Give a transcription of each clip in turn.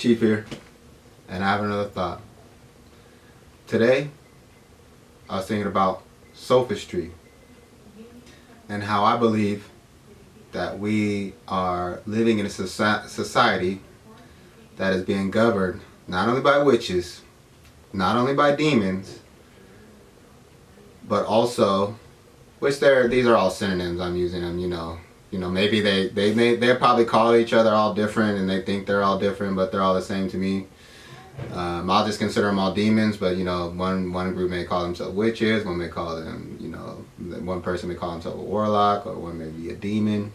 Chief here, and I have another thought. Today, I was thinking about sophistry and how I believe that we are living in a society that is being governed not only by witches, not only by demons, but also, these are all synonyms, I'm using them, maybe they probably call each other all different and they think they're all different, but they're all the same to me. I'll just consider them all demons, but one group may call themselves witches, one may call them, one person may call himself a warlock, or one may be a demon,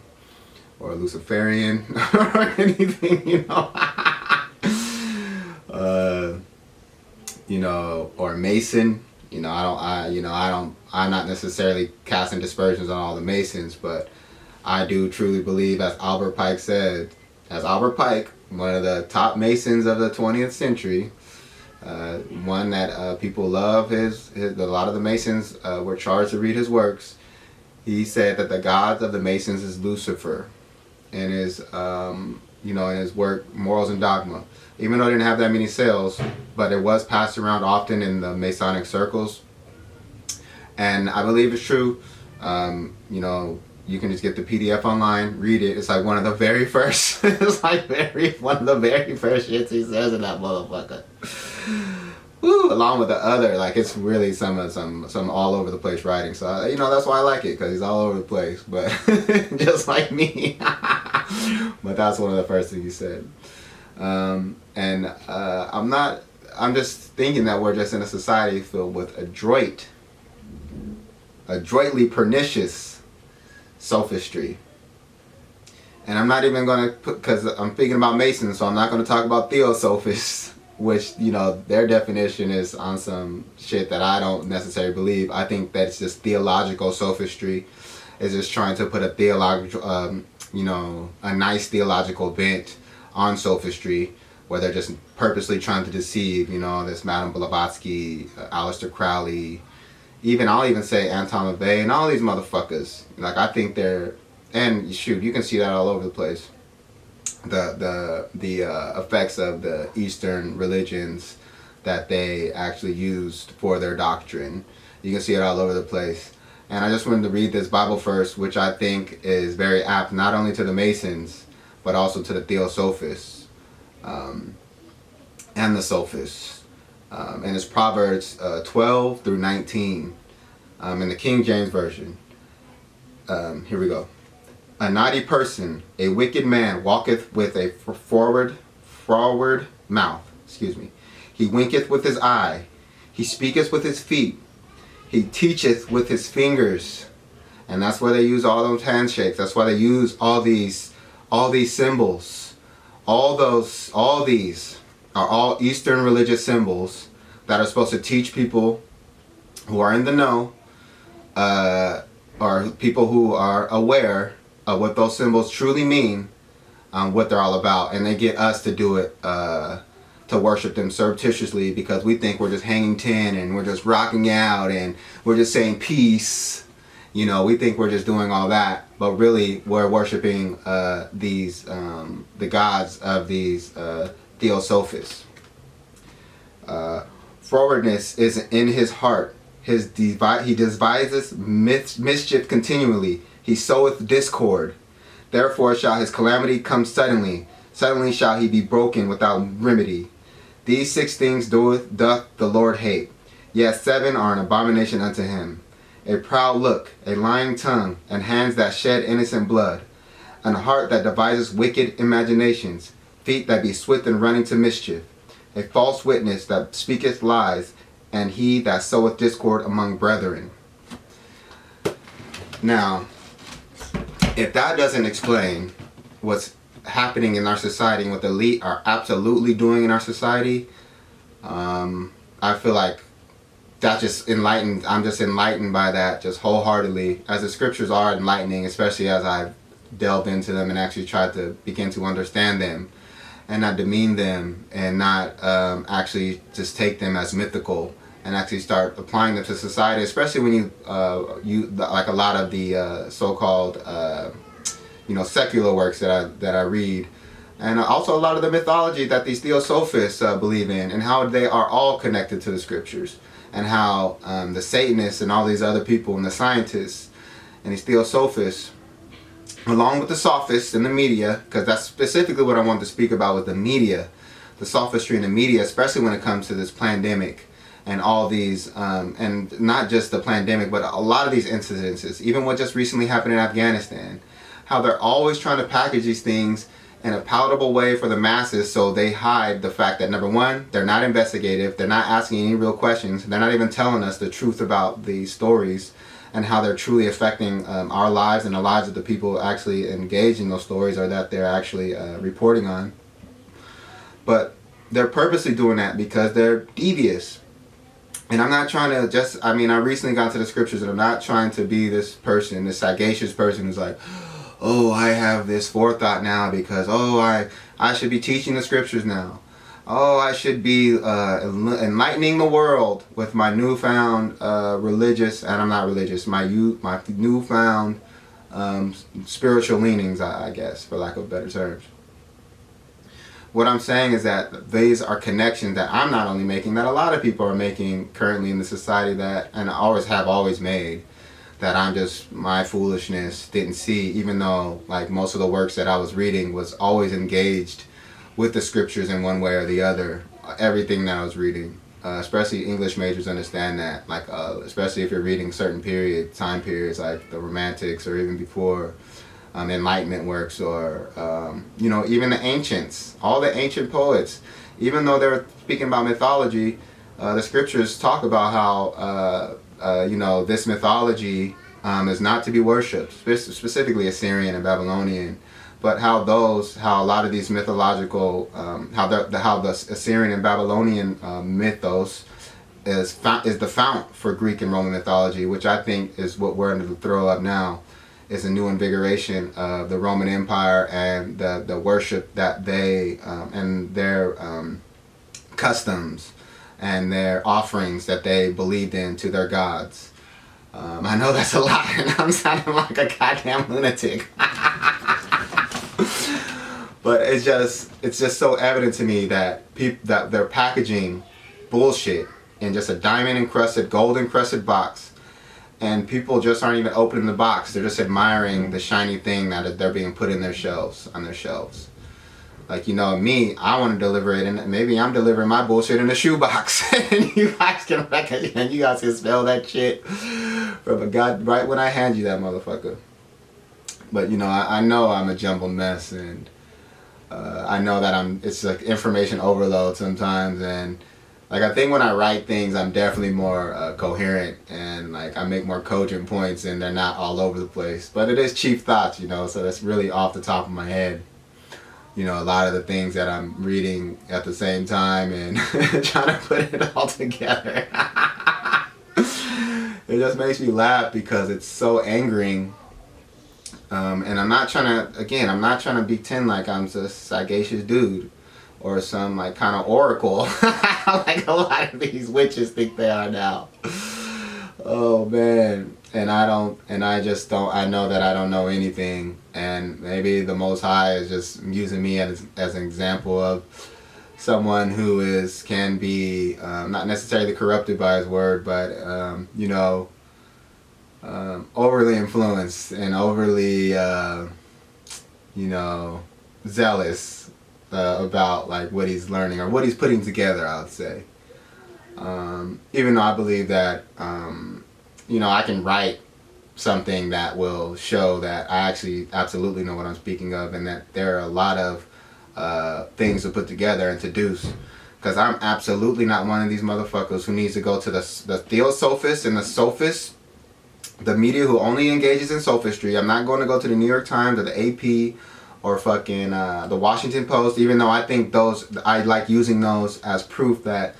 or a Luciferian, or anything, or Mason. I'm not necessarily casting dispersions on all the Masons, but I do truly believe, as Albert Pike said, one of the top Masons of the 20th century, one that people love, a lot of the Masons were charged to read his works. He said that the god of the Masons is Lucifer, in his in his work Morals and Dogma. Even though it didn't have that many sales, but it was passed around often in the Masonic circles, and I believe it's true. You can just get the PDF online, read it. It's like one of the very first. It's like one of the very first shits he says in that motherfucker. Woo, along with the other, it's really some all over the place writing. So that's why I like it, because he's all over the place. But just like me. But that's one of the first things he said. I'm just thinking that we're just in a society filled with adroitly pernicious sophistry. And I'm not even going to put, because I'm thinking about Masons, so I'm not going to talk about Theosophists, which, their definition is on some shit that I don't necessarily believe. I think that it's just theological sophistry. It's just trying to put a theological, a nice theological bent on sophistry, where they're just purposely trying to deceive, this Madame Blavatsky, Aleister Crowley, I'll even say Anton LaVey and all these motherfuckers. I think they're, and shoot, you can see that all over the place. The effects of the Eastern religions that they actually used for their doctrine. You can see it all over the place. And I just wanted to read this Bible verse, which I think is very apt not only to the Masons, but also to the Theosophists and the Sophists. And it's Proverbs 12 through 19 in the King James Version. Here we go. A naughty person, a wicked man, walketh with a forward mouth. He winketh with his eye. He speaketh with his feet. He teacheth with his fingers. And that's why they use all those handshakes. That's why they use all these symbols. All these are all Eastern religious symbols that are supposed to teach people who are in the know, or people who are aware of what those symbols truly mean, what they're all about. And they get us to do it, to worship them surreptitiously, because we think we're just hanging tin and we're just rocking out and we're just saying peace. We think we're just doing all that, but really we're worshiping the gods of these Theosophists. Forwardness is in his heart. He devises mischief continually. He soweth discord. Therefore shall his calamity come suddenly. Suddenly shall he be broken without remedy. These 6 things doth the Lord hate. Yes, 7 are an abomination unto him. A proud look, a lying tongue, and hands that shed innocent blood, an heart that devises wicked imaginations, feet that be swift in running to mischief, a false witness that speaketh lies, and he that soweth discord among brethren. Now, if that doesn't explain what's happening in our society and what the elite are absolutely doing in our society, I feel like that just enlightened. I'm just enlightened by that, just wholeheartedly, as the scriptures are enlightening, especially as I've delved into them and actually tried to begin to understand them and not demean them, and not actually just take them as mythical, and actually start applying them to society, especially when you like a lot of the so-called secular works that I read and also a lot of the mythology that these Theosophists believe in, and how they are all connected to the scriptures, and how the Satanists and all these other people and the scientists and these Theosophists, along with the Sophists and the media, because that's specifically what I wanted to speak about with the media, the sophistry in the media, especially when it comes to this pandemic and all these, and not just the pandemic, but a lot of these incidences, even what just recently happened in Afghanistan, how they're always trying to package these things in a palatable way for the masses, so they hide the fact that, number one, they're not investigative, they're not asking any real questions, they're not even telling us the truth about these stories and how they're truly affecting our lives and the lives of the people actually engaged in those stories, or that they're actually reporting on. But they're purposely doing that because they're devious. And I'm not trying to just, I recently got to the scriptures, and I'm not trying to be this person, this sagacious person who's like, oh, I have this forethought now because, oh, I should be teaching the scriptures now. Oh, I should be enlightening the world with my newfound religious, and I'm not religious, my newfound spiritual leanings, I guess, for lack of better terms. What I'm saying is that these are connections that I'm not only making, that a lot of people are making currently in the society, that, and always made, that I'm just, my foolishness didn't see, even though like most of the works that I was reading was always engaged with the scriptures in one way or the other. Everything that I was reading, especially English majors understand that, like especially if you're reading certain time periods like the Romantics, or even before Enlightenment works, or even the ancients, all the ancient poets, even though they're speaking about mythology, the scriptures talk about how this mythology is not to be worshipped, specifically Assyrian and Babylonian, but how a lot of these mythological, how the Assyrian and Babylonian mythos is the fount for Greek and Roman mythology, which I think is what we're under the throw of now, is a new invigoration of the Roman Empire and the worship that they, and their customs and their offerings that they believed in to their gods. I know that's a lot, and I'm sounding like a goddamn lunatic. But it's just so evident to me that that they're packaging bullshit in just a diamond encrusted, gold encrusted box, and people just aren't even opening the box. They're just admiring the shiny thing that they're being put in their shelves, on their shelves. Like, me, I want to deliver it, and maybe I'm delivering my bullshit in a shoebox, and you guys can smell that shit from a god right when I hand you that motherfucker. But I know I'm a jumbled mess, and I know that it's like information overload sometimes, and like I think when I write things, I'm definitely more coherent, and like I make more cogent points, and they're not all over the place. But it is cheap thoughts, so that's really off the top of my head. A lot of the things that I'm reading at the same time and trying to put it all together. It just makes me laugh because it's so angering. And I'm not trying to pretend like I'm just a sagacious dude or some like kind of oracle like a lot of these witches think they are now. Oh man. And I know that I don't know anything, and maybe the Most High is just using me as an example of someone who can be not necessarily corrupted by his word, but overly influenced and overly zealous about like what he's learning or what he's putting together, I would say. Even though I believe that I can write something that will show that I actually absolutely know what I'm speaking of, and that there are a lot of things to put together and to do. Because I'm absolutely not one of these motherfuckers who needs to go to the Theosophists and the Sophists, the media who only engages in sophistry. I'm not going to go to the New York Times or the AP or fucking the Washington Post, even though I think I like using those as proof that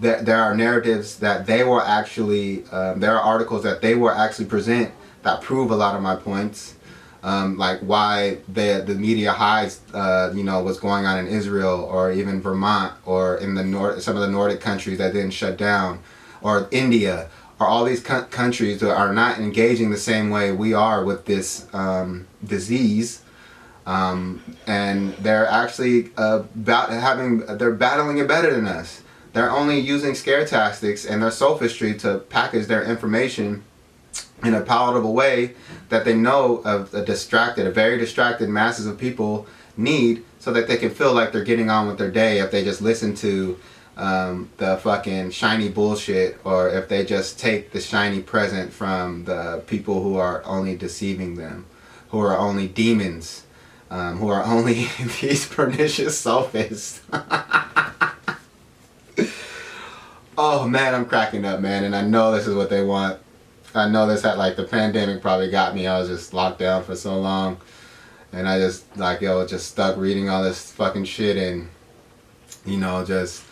there are narratives that they will actually, there are articles that they will actually present that prove a lot of my points, like why the media hides, what's going on in Israel or even Vermont or in some of the Nordic countries that didn't shut down, or India, or all these countries that are not engaging the same way we are with this disease. And they're actually they're battling it better than us. They're only using scare tactics and their sophistry to package their information in a palatable way that they know a very distracted masses of people need, so that they can feel like they're getting on with their day if they just listen to the fucking shiny bullshit, or if they just take the shiny present from the people who are only deceiving them, who are only demons, who are only these pernicious sophists. Oh man, I'm cracking up, man, and I know this is what they want. I know this had, like, the pandemic probably got me. I was just locked down for so long, and I just, like, just stuck reading all this fucking shit, and, you know, just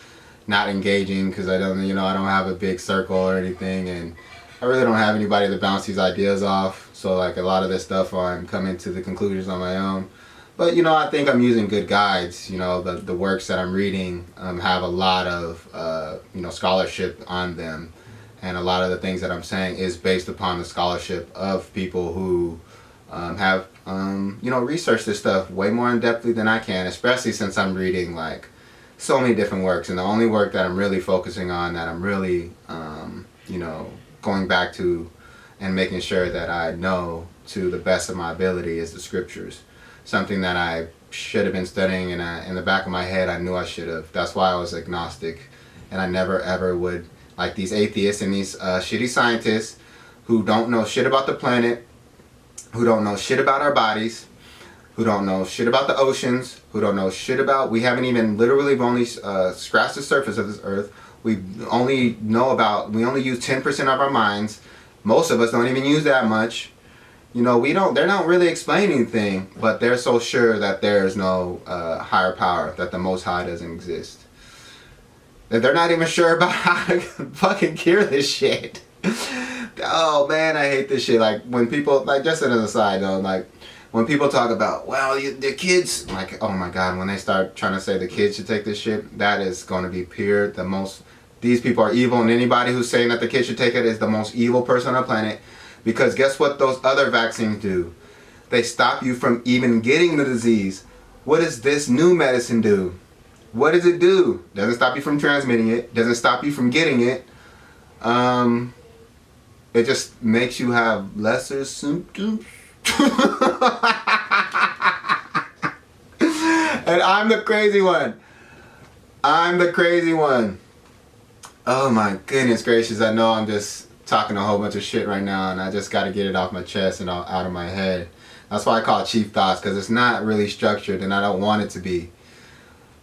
not engaging, because I don't have a big circle or anything, and I really don't have anybody to bounce these ideas off. So, like, a lot of this stuff I'm coming to the conclusions on my own. But, you know, I think I'm using good guides. You know, the works that I'm reading have a lot of, scholarship on them. And a lot of the things that I'm saying is based upon the scholarship of people who have, researched this stuff way more in-depthly than I can, especially since I'm reading, like, so many different works. And the only work that I'm really focusing on, that I'm really, going back to and making sure that I know to the best of my ability, is the scriptures. Something that I should have been studying, and in the back of my head I knew I should have. That's why I was agnostic, and I never ever would, like these atheists and these shitty scientists who don't know shit about the planet, who don't know shit about our bodies, who don't know shit about the oceans, who don't know shit about, we've only scratched the surface of this earth. We only use 10% of our minds. Most of us don't even use that much. You know, they're not really explaining anything, but they're so sure that there's no higher power, that the Most High doesn't exist. That they're not even sure about how to fucking cure this shit. Oh man, I hate this shit. Like, when people, like, just as an aside though, like, when people talk about, well, the kids, like, oh my god, when they start trying to say the kids should take this shit, that is going to be these people are evil, and anybody who's saying that the kids should take it is the most evil person on the planet. Because guess what those other vaccines do? They stop you from even getting the disease. What does this new medicine do? What does it do? Doesn't stop you from transmitting it. Doesn't stop you from getting it. It just makes you have lesser symptoms. And I'm the crazy one. Oh my goodness gracious. I know I'm just talking a whole bunch of shit right now, and I just got to get it off my chest and out of my head. That's why I call it Chief Thoughts, because it's not really structured, and I don't want it to be.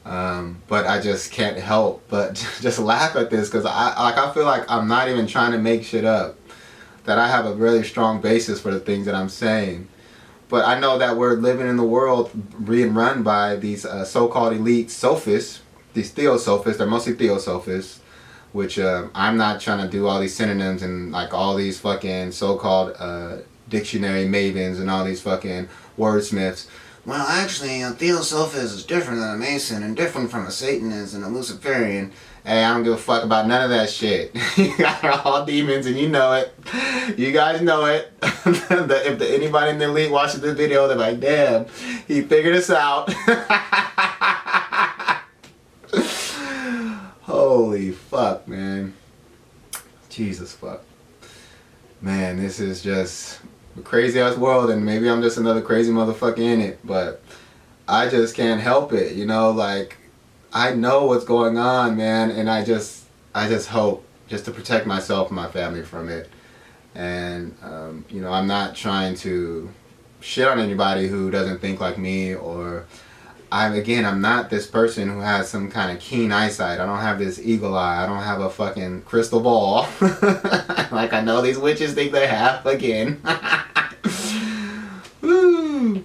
But I just can't help but just laugh at this, because I feel like I'm not even trying to make shit up. That I have a really strong basis for the things that I'm saying. But I know that we're living in the world being run by these so-called elite sophists, these theosophists. They're mostly theosophists, which I'm not trying to do all these synonyms and like all these fucking so-called dictionary mavens and all these fucking wordsmiths. Well, actually, a theosophist is different than a Mason, and different from a Satanist and a Luciferian. Hey, I don't give a fuck about none of that shit. You guys are all demons, and you know it. You guys know it. If anybody in the elite watches this video, they're like, damn, he figured us out. Holy fuck, man. Jesus fuck. Man, this is just a crazy ass world, and maybe I'm just another crazy motherfucker in it, but I just can't help it, you know, like, I know what's going on, man, and I just hope just to protect myself and my family from it. And I'm not trying to shit on anybody who doesn't think like me, or I'm not this person who has some kind of keen eyesight. I don't have this eagle eye. I don't have a fucking crystal ball like I know these witches think they have again. Woo!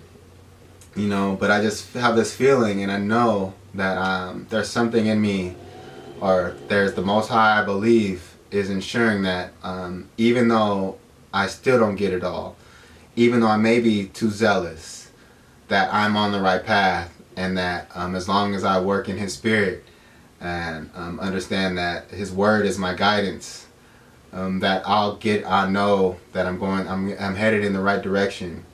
You know, but I just have this feeling, and I know that there's something in me, or there's the Most High, I believe, is ensuring that even though I still don't get it all, even though I may be too zealous, that I'm on the right path, and that as long as I work in His Spirit and understand that His Word is my guidance, that I know that I'm headed in the right direction,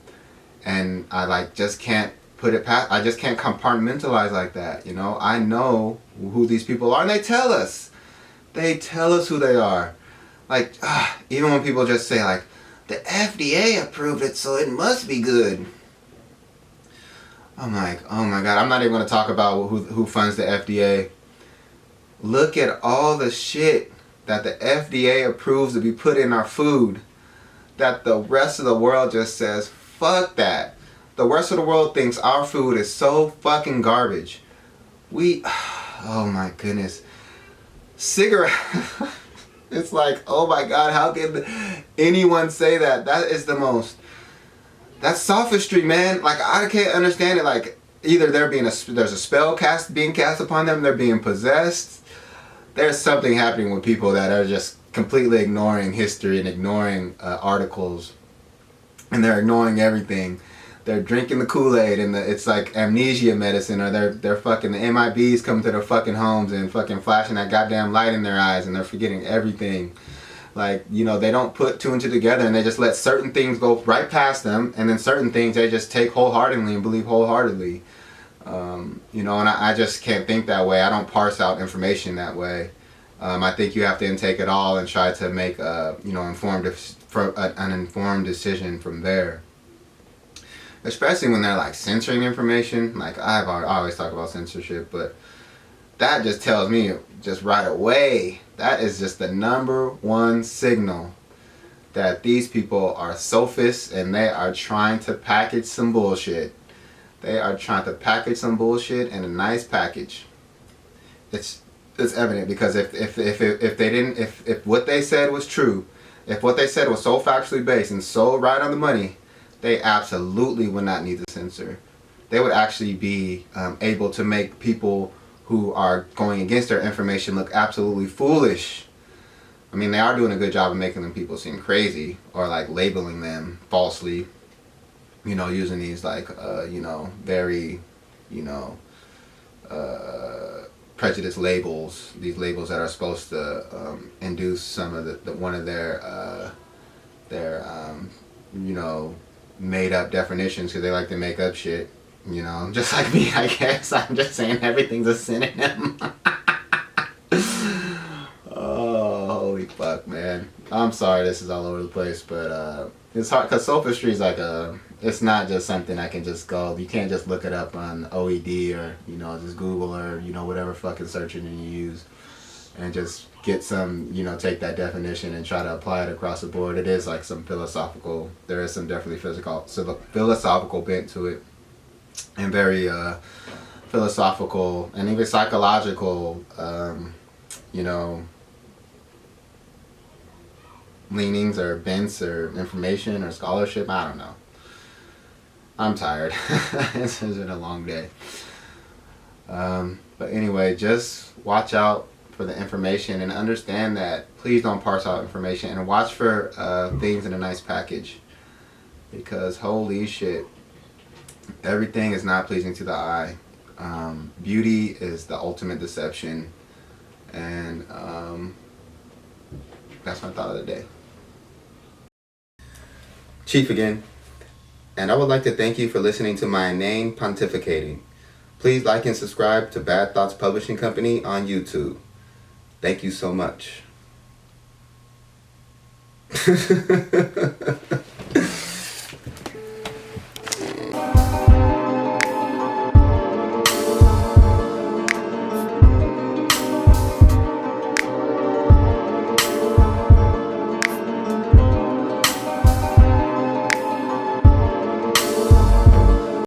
and I just can't put it past. I just can't compartmentalize like that. You know, I know who these people are, and they tell us. They tell us who they are. Like, even when people just say like, the FDA approved it, so it must be good. I'm like, oh my God, I'm not even going to talk about who funds the FDA. Look at all the shit that the FDA approves to be put in our food that the rest of the world just says, fuck that. The rest of the world thinks our food is so fucking garbage. Oh my goodness. Cigarette. It's like, oh my God, how can anyone say that? That is the most... That's sophistry, man. Like, I can't understand it. Like, either there's a spell being cast upon them, they're being possessed. There's something happening with people that are just completely ignoring history and ignoring articles, and they're ignoring everything. They're drinking the Kool-Aid, and it's like amnesia medicine, or they're fucking, the MIBs come to their fucking homes and fucking flashing that goddamn light in their eyes, and they're forgetting everything. Like, you know, they don't put two and two together, and they just let certain things go right past them, and then certain things they just take wholeheartedly and believe wholeheartedly. You know, and I just can't think that way. I don't parse out information that way. I think you have to intake it all and try to make a, you know, an informed decision from there. Especially when they're like censoring information. Like, I always talk about censorship, but that just tells me just right away, that is just the #1 signal that these people are sophists, and they are trying to package some bullshit. They are trying to package some bullshit in a nice package. It's evident, because if what they said was true, if what they said was so factually based and so right on the money, they absolutely would not need to censor. They would actually be able to make people who are going against their information look absolutely foolish. I mean, they are doing a good job of making them people seem crazy, or like labeling them falsely, you know, using these like, you know, very, you know, prejudice labels, these labels that are supposed to induce some of one of their you know, made up definitions, because they like to make up shit, you know, just like me, I guess. I'm just saying everything's a synonym. Oh, holy fuck, man. I'm sorry this is all over the place, but it's hard, because sophistry is like it's not just something I can just go, you can't just look it up on OED, or, you know, just Google, or, you know, whatever fucking search engine you use, and just get some, you know, take that definition and try to apply it across the board. It is like some philosophical, there is some definitely philosophical bent to it, and very philosophical and even psychological, you know, leanings or bents or information or scholarship. I don't know. I'm tired. This has been a long day. But anyway, just watch out for the information, and understand that please don't parse out information, and watch for things in a nice package, because holy shit, everything is not pleasing to the eye. Beauty is the ultimate deception, and that's my thought of the day. Chief again, and I would like to thank you for listening to my inane pontificating. Please like and subscribe to Bad Thoughts Publishing Company on YouTube. Thank you so much.